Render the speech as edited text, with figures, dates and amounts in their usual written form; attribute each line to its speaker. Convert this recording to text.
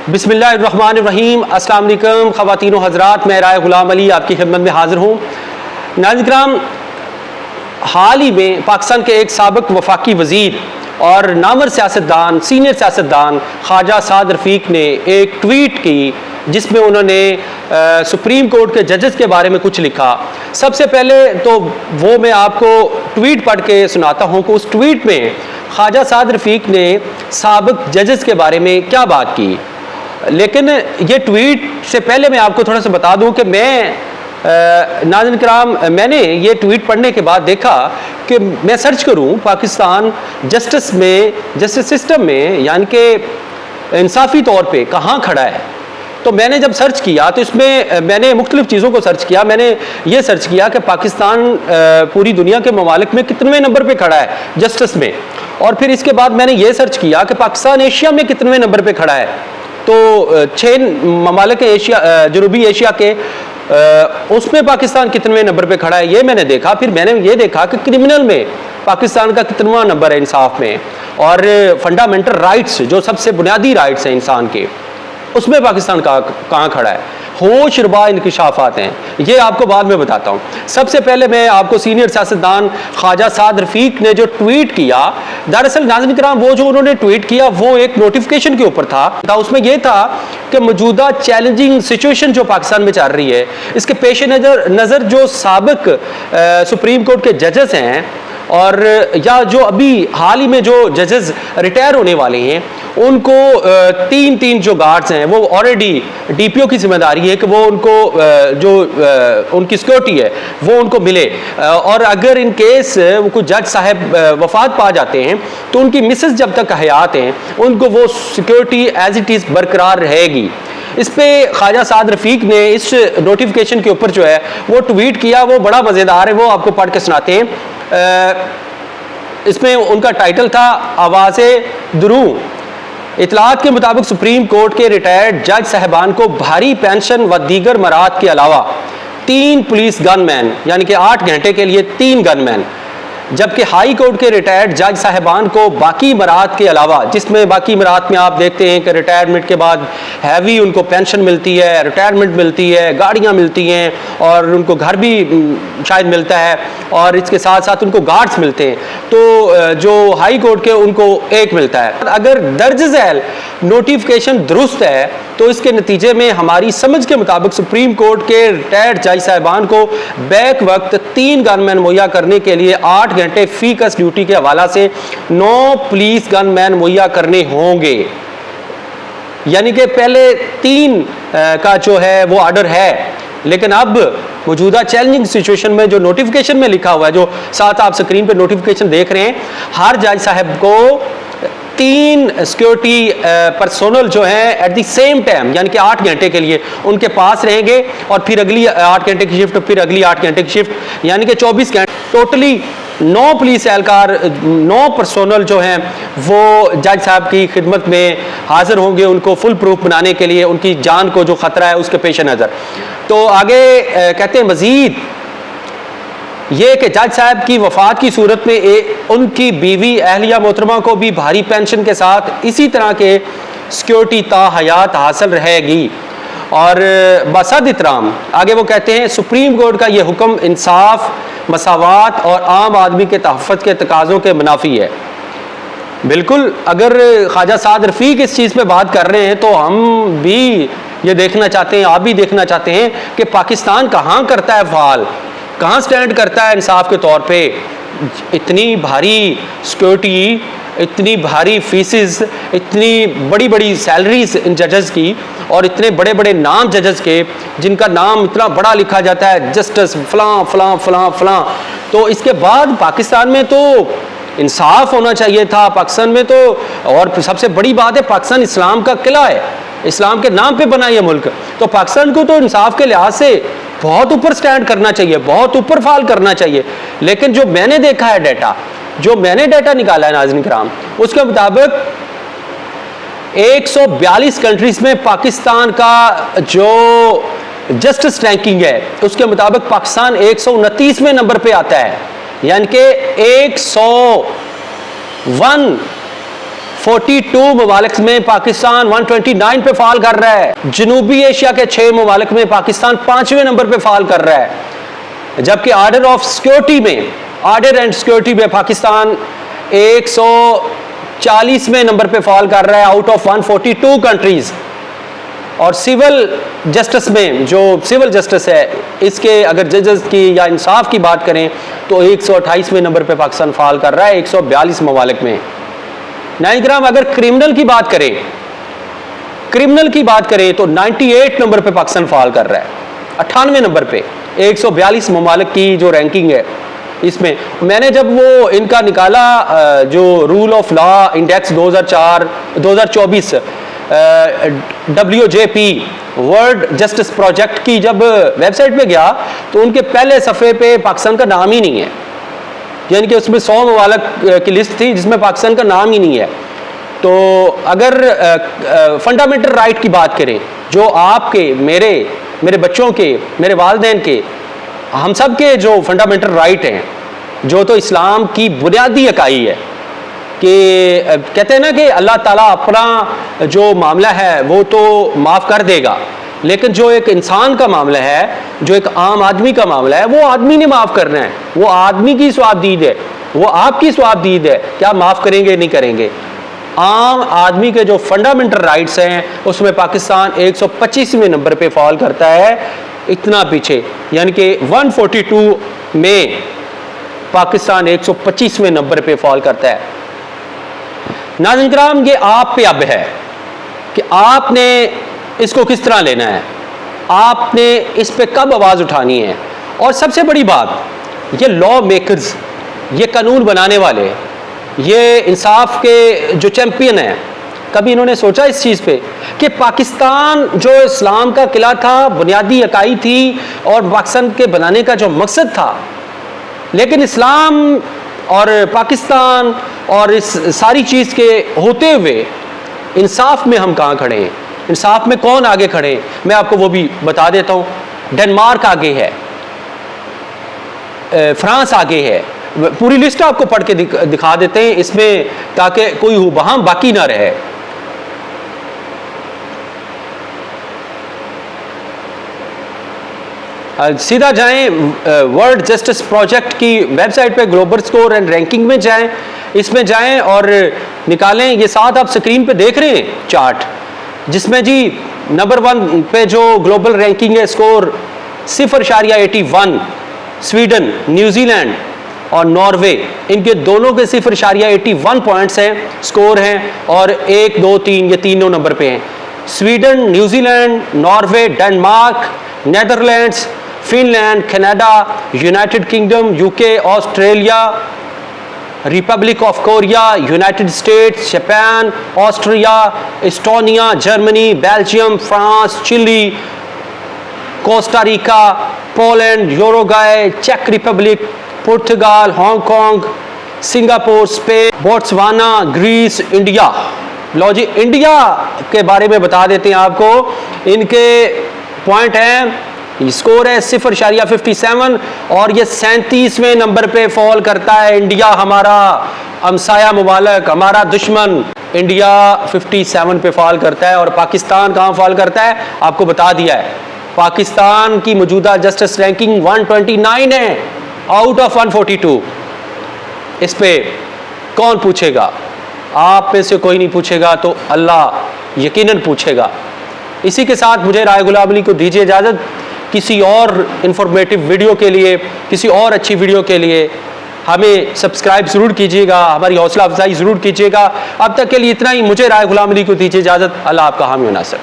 Speaker 1: बिस्मिल्लाहिर्रहमानिर्रहीम। अस्सलाम वालेकुम ख़वातीन व हज़रात, मैं राय ग़ुलाम अली आपकी खिदमत में हाज़िर हूँ। नाज़रीन किराम, हाल ही में पाकिस्तान के एक साबिक़ वफाकी वज़ीर और नामवर सियासतदान, सीनियर सियासतदान ख्वाजा साद रफ़ीक ने एक ट्वीट की जिसमें उन्होंने सुप्रीम कोर्ट के जजेस के बारे में कुछ लिखा। सबसे पहले तो वो मैं आपको ट्वीट पढ़ के सुनाता हूँ कि उस ट्वीट में ख्वाजा साद रफ़ीक ने साबिक़ जजेस के बारे में क्या बात की। लेकिन ये ट्वीट से पहले मैं आपको थोड़ा सा बता दूं कि नाज़रीन किराम, मैंने ये ट्वीट पढ़ने के बाद देखा कि मैं सर्च करूं पाकिस्तान जस्टिस सिस्टम में, यानी कि इंसाफ़ी तौर पे कहाँ खड़ा है। तो मैंने जब सर्च किया तो इसमें मैंने मुख्तलिफ़ चीज़ों को सर्च किया। मैंने ये सर्च किया कि पाकिस्तान पूरी दुनिया के ममालिक में कितने नंबर पे खड़ा है जस्टिस में, और फिर इसके बाद मैंने ये सर्च किया कि पाकिस्तान एशिया में कितने नंबर पे खड़ा है। तो 6 ममालिक एशिया, जनूबी एशिया के, उसमें पाकिस्तान कितने नंबर पे खड़ा है ये मैंने देखा। फिर मैंने ये देखा कि क्रिमिनल में पाकिस्तान का कितनवां नंबर है इंसाफ में, और फंडामेंटल राइट्स, जो सबसे बुनियादी राइट्स हैं इंसान के, उसमें पाकिस्तान कहाँ खड़ा है। होश रुबा इंकशाफात हैं, ये आपको बाद में बताता हूँ। सबसे पहले मैं आपको सीनियर सियासतदान ख्वाजा साद रफ़ीक ने जो ट्वीट किया, दरअसल नाज़रीन किराम वो जो उन्होंने ट्वीट किया वो एक नोटिफिकेशन के ऊपर था। उसमें यह था कि मौजूदा चैलेंजिंग सिचुएशन जो पाकिस्तान में चल रही है, इसके पेश नज़र जो साबिक़ सुप्रीम कोर्ट के जजेस हैं, और या जो अभी हाल ही में जो जजेस रिटायर होने वाले हैं, उनको तीन जो गार्ड्स हैं वो ऑलरेडी डीपीओ की जिम्मेदारी है कि वो उनको जो उनकी सिक्योरिटी है वो उनको मिले, और अगर इन केस कोई जज साहब वफात पा जाते हैं तो उनकी मिसेस जब तक हयात हैं उनको वो सिक्योरिटी एज इट इज़ बरकरार रहेगी। इस पे ख्वाजा साद रफ़ीक ने इस नोटिफिकेशन के ऊपर जो है वो ट्वीट किया, वो बड़ा मज़ेदार है, वो आपको पढ़ के सुनाते हैं। इसमें उनका टाइटल था आवाज़े दुरू। इतलात के मुताबिक सुप्रीम कोर्ट के रिटायर्ड जज साहबान को भारी पेंशन व दीगर मराद के अलावा 3 पुलिस गनमैन, यानी कि 8 घंटे के लिए 3 गनमैन, जबकि हाई कोर्ट के रिटायर्ड जज साहबान को बाकी मराद के अलावा, जिसमें बाकी मराद में आप देखते हैं कि रिटायरमेंट के बाद हैवी उनको पेंशन मिलती है, रिटायरमेंट मिलती है, गाड़ियां मिलती हैं, और उनको घर भी शायद मिलता है, और इसके साथ साथ उनको गार्ड्स मिलते हैं। तो जो हाई कोर्ट के उनको 1 मिलता है। अगर दर्ज झैल नोटिफिकेशन दुरुस्त है तो इसके नतीजे में हमारी समझ के मुताबिक सुप्रीम कोर्ट के रिटायर्ड जज साहबान को बैक वक्त 3 गनमैन मुहैया करने के लिए 8 घंटे फी कस ड्यूटी के हवाला से 9 पुलिस गनमैन मुहैया करने होंगे। यानी कि पहले 3 का जो है वो ऑर्डर है, लेकिन अब मौजूदा चैलेंजिंग सिचुएशन में जो नोटिफिकेशन में लिखा हुआ है, जो साथ आप स्क्रीन पे नोटिफिकेशन देख रहे हैं, हर जज साहब को 3 सिक्योरिटी पर्सोनल जो है एट द सेम टाइम, यानी कि 8 घंटे के लिए उनके पास रहेंगे, और फिर अगली 8 घंटे की शिफ्ट, फिर अगली 8 घंटे की शिफ्ट, यानी कि 24 घंटे। टोटली 9 पुलिस एहलकार, 9 पर्सोनल जो हैं वो जज साहब की खिदमत में हाजिर होंगे, उनको फुल प्रूफ बनाने के लिए, उनकी जान को जो खतरा है उसके पेश नज़र। तो आगे कहते हैं मजीद ये कि जज साहब की वफात की सूरत में उनकी बीवी अहलिया मोहतरमा को भी भारी पेंशन के साथ इसी तरह के सिक्योरिटी ता हयात हासिल रहेगी। और बसद इतराम आगे वो कहते हैं सुप्रीम कोर्ट का ये हुक्म इंसाफ, मसावात और आम आदमी के तहफ़्फ़ुज़ के तकाज़ों के मुनाफी है। बिल्कुल, अगर ख्वाजा साद रफ़ीक इस चीज़ पे बात कर रहे हैं तो हम भी ये देखना चाहते हैं, आप भी देखना चाहते हैं कि पाकिस्तान कहाँ करता है फ़ाल, कहाँ स्टैंड करता है इंसाफ के तौर पे। इतनी भारी सिक्योरिटी, इतनी भारी फीसेस, इतनी बड़ी बड़ी सैलरीज इन जजेस की, और इतने बड़े बड़े नाम जजेस के जिनका नाम इतना बड़ा लिखा जाता है, जस्टिस फलां फलां फलां फलां। तो इसके बाद पाकिस्तान में तो इंसाफ होना चाहिए था पाकिस्तान में तो। और सबसे बड़ी बात है, पाकिस्तान इस्लाम का किला है, इस्लाम के नाम पे बना यह मुल्क, तो पाकिस्तान को तो इंसाफ के लिहाज से बहुत ऊपर स्टैंड करना चाहिए, बहुत ऊपर फाल करना चाहिए। लेकिन जो मैंने देखा है डाटा, जो मैंने डाटा निकाला है नाज़रीन किराम, उसके मुताबिक 142 कंट्रीज में पाकिस्तान का जो जस्टिस रैंकिंग है उसके मुताबिक पाकिस्तान 129वें नंबर पे आता है, यानी कि 101 42 ममालिक में पाकिस्तान 129 पे फॉल कर रहा है। जनूबी एशिया के 6 ममालिक में पाकिस्तान 5वें नंबर पे फॉल कर रहा है, जबकि ऑर्डर ऑफ सिक्योरिटी में, ऑर्डर एंड सिक्योरिटी में पाकिस्तान 140वें नंबर पे फॉल कर रहा है आउट ऑफ 142 कंट्रीज। और सिविल जस्टिस में, जो सिविल जस्टिस है, इसके अगर जजेस की या इंसाफ की बात करें तो 128वें नंबर पे पाकिस्तान फॉल कर रहा है 142 ममालिक में। नाज़रीन किराम, अगर क्रिमिनल की बात करें, क्रिमिनल की बात करें तो 98 नंबर पे पाकिस्तान फॉल कर रहा है, 98वें नंबर पे 142 ममालिक की जो रैंकिंग है। इसमें मैंने जब वो इनका निकाला जो rule of law index 2024 WJP world justice project की जब वेबसाइट पे गया तो उनके पहले सफ़े पे पाकिस्तान का नाम ही नहीं है, यानी कि उसमें 100 ममालिक की लिस्ट थी जिसमें पाकिस्तान का नाम ही नहीं है। तो अगर फंडामेंटल राइट की बात करें, जो आपके, मेरे बच्चों के, मेरे वालिदैन के, हम सब के जो फंडामेंटल राइट हैं, जो तो इस्लाम की बुनियादी इकाई है कि कहते हैं ना कि अल्लाह ताला अपना जो मामला है वो तो माफ़ कर देगा, लेकिन जो एक इंसान का मामला है, जो एक आम आदमी का मामला है, वो आदमी ने माफ़ करना है। वो आदमी की स्वाबदीद है, वो आपकी स्वाबदीद है कि आप माफ़ करेंगे नहीं करेंगे। आम आदमी के जो फंडामेंटल राइट्स हैं उसमें पाकिस्तान 125वें नंबर पे फॉल करता है, इतना पीछे, यानी कि 142 में पाकिस्तान 125वें नंबर पे फॉल करता है। नाज़रीन किराम, ये आप पे अब है कि आपने इसको किस तरह लेना है, आपने इस पे कब आवाज़ उठानी है। और सबसे बड़ी बात, ये लॉ मेकर्स, ये कानून बनाने वाले, ये इंसाफ के जो चैंपियन हैं, कभी इन्होंने सोचा इस चीज़ पे कि पाकिस्तान जो इस्लाम का किला था, बुनियादी इकाई थी और पाकिस्तान के बनाने का जो मकसद था, लेकिन इस्लाम और पाकिस्तान और इस सारी चीज़ के होते हुए इंसाफ में हम कहाँ खड़े हैं, इंसाफ में कौन आगे खड़े हैं, मैं आपको वो भी बता देता हूँ। डेनमार्क आगे है, फ्रांस आगे है, पूरी लिस्ट आपको पढ़ के दिखा देते हैं इसमें, ताकि कोई हुबहम बाकी ना रहे। सीधा जाएं वर्ल्ड जस्टिस प्रोजेक्ट की वेबसाइट पे, ग्लोबल स्कोर एंड रैंकिंग में जाएं, इसमें जाएं और निकालें। ये साथ आप स्क्रीन पे देख रहे हैं चार्ट, जिसमें जी नंबर 1 पे जो ग्लोबल रैंकिंग है, स्कोर 0.81, स्वीडन, न्यूजीलैंड और नॉर्वे, इनके दोनों के 0.81 पॉइंट्स हैं, स्कोर हैं, और 1, 2, 3 ये तीनों नंबर पे हैं। Sweden, New Zealand, Norway, Denmark, Netherlands, Finland, Canada, United Kingdom, UK, Australia, Republic of Korea, United States, Japan, Austria, Estonia, Germany, Belgium, France, Chile, Costa Rica, Poland, Uruguay, चेक रिपब्लिक, पुर्तगाल, Hong Kong, Singapore, Spain, Botswana, Greece, India. लो जी, India के बारे में बता देते हैं आपको। इनके पॉइंट है, स्कोर है 0.57 और ये 37वें नंबर पे फॉल करता है। इंडिया हमारा हमसाया मुबालक, हमारा दुश्मन, इंडिया 57 पे फॉल करता है। और पाकिस्तान कहाँ फॉल करता है, आपको बता दिया है। पाकिस्तान की मौजूदा जस्टिस रैंकिंग 129 है आउट ऑफ 142। इस पे कौन पूछेगा? आप में से कोई नहीं पूछेगा तो अल्लाह यकीनन पूछेगा। इसी के साथ मुझे राय गुलाम अली को दीजिए इजाज़त। किसी और इंफॉर्मेटिव वीडियो के लिए, किसी और अच्छी वीडियो के लिए हमें सब्सक्राइब ज़रूर कीजिएगा, हमारी हौसला अफजाई ज़रूर कीजिएगा। अब तक के लिए इतना ही। मुझे राय गुलाम अली को दीजिए इजाज़त। अल्लाह आपका हामी व नासिर।